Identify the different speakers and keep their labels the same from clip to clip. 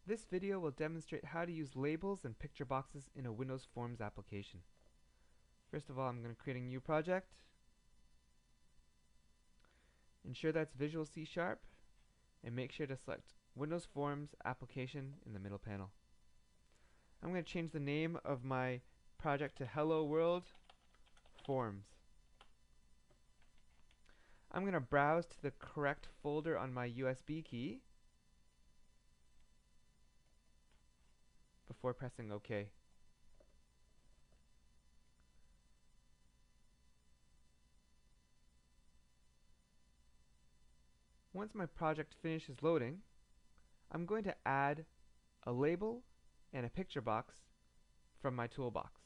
Speaker 1: This video will demonstrate how to use labels and picture boxes in a Windows Forms application. First of all, I'm going to create a new project. Ensure that's Visual C#, and make sure to select Windows Forms Application in the middle panel. I'm going to change the name of my project to Hello World Forms. I'm going to browse to the correct folder on my USB key before pressing OK. Once my project finishes loading, I'm going to add a label and a picture box from my toolbox.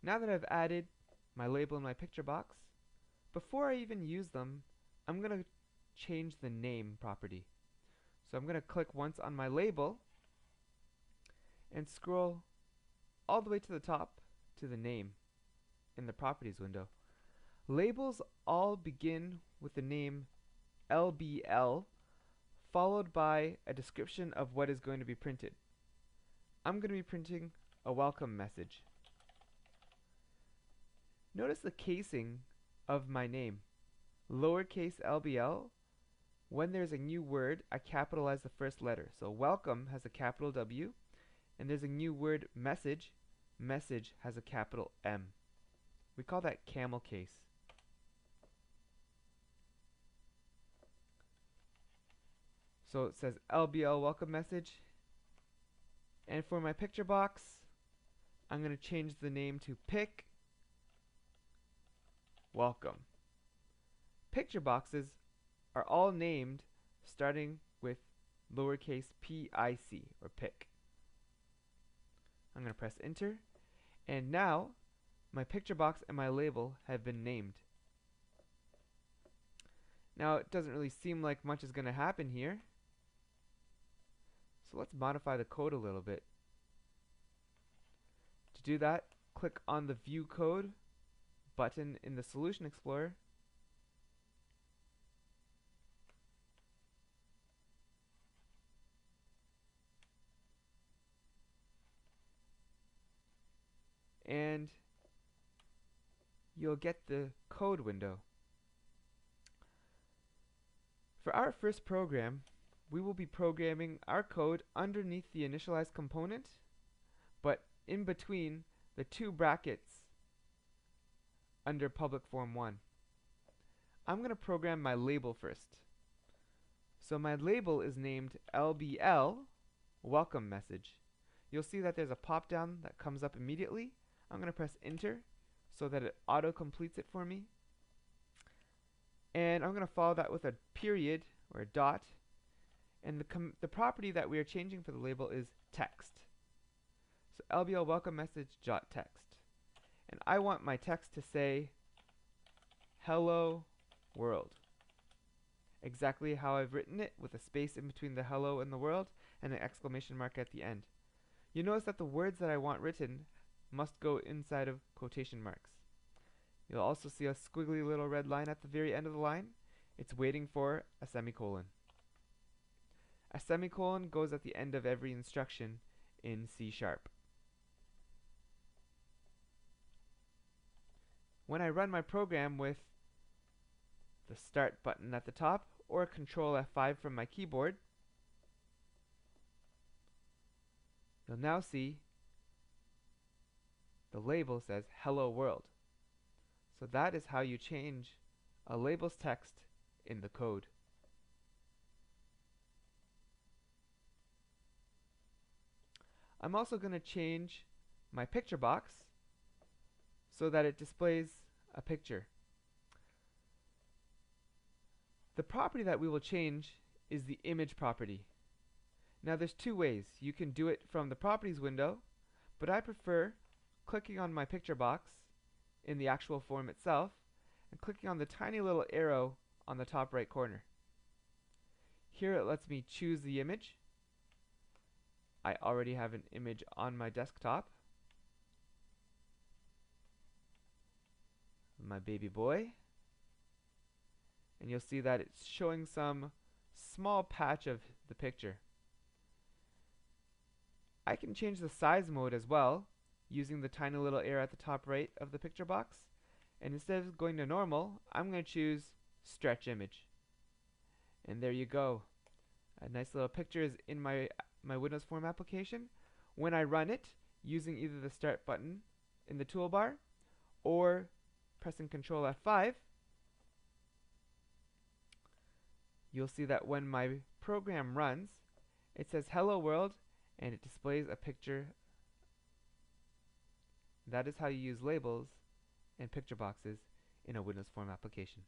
Speaker 1: Now that I've added my label and my picture box, before I even use them, I'm going to change the name property. So I'm going to click once on my label and scroll all the way to the top to the name in the properties window. Labels all begin with the name LBL followed by a description of what is going to be printed. I'm going to be printing a welcome message. Notice the casing of my name. Lowercase LBL. When there's a new word, I capitalize the first letter. So welcome has a capital W, and there's a new word message. Message has a capital M. We call that camel case. So it says LBL welcome message. And for my picture box, I'm going to change the name to Pic Welcome. Picture boxes are all named starting with lowercase pic or pic. I'm going to press enter, and now my picture box and my label have been named. Now it doesn't really seem like much is going to happen here, so let's modify the code a little bit. To do that, click on the View Code button in the Solution Explorer. And you'll get the code window. For our first program, we will be programming our code underneath the initialized component, but in between the two brackets under public form 1. I'm going to program my label first. So my label is named LBL welcome message. You'll see that there's a pop down that comes up immediately. I'm going to press enter so that it auto completes it for me. And I'm going to follow that with a period or a dot. And the property that we are changing for the label is text. So LBL welcome message dot text. And I want my text to say hello world. Exactly how I've written it, with a space in between the hello and the world and an exclamation mark at the end. You notice that the words that I want written must go inside of quotation marks. You'll also see a squiggly little red line at the very end of the line. It's waiting for a semicolon. A semicolon goes at the end of every instruction in C#. When I run my program with the Start button at the top or Control F5 from my keyboard, you'll now see the label says Hello World. So that is how you change a label's text in the code. I'm also going to change my picture box so that it displays a picture. The property that we will change is the image property. Now there's two ways. You can do it from the properties window but I prefer clicking on my picture box in the actual form itself and clicking on the tiny little arrow on the top right corner. Here it lets me choose the image. I already have an image on my desktop, my baby boy, and you'll see that it's showing some small patch of the picture. I can change the size mode as well using the tiny little arrow at the top right of the picture box, and instead of going to normal, I'm going to choose stretch image. And there you go. A nice little picture is in my Windows Form application. When I run it using either the start button in the toolbar or pressing Control F5, you'll see that when my program runs, it says hello world and it displays a picture. That is how you use labels and picture boxes in a Windows Form application.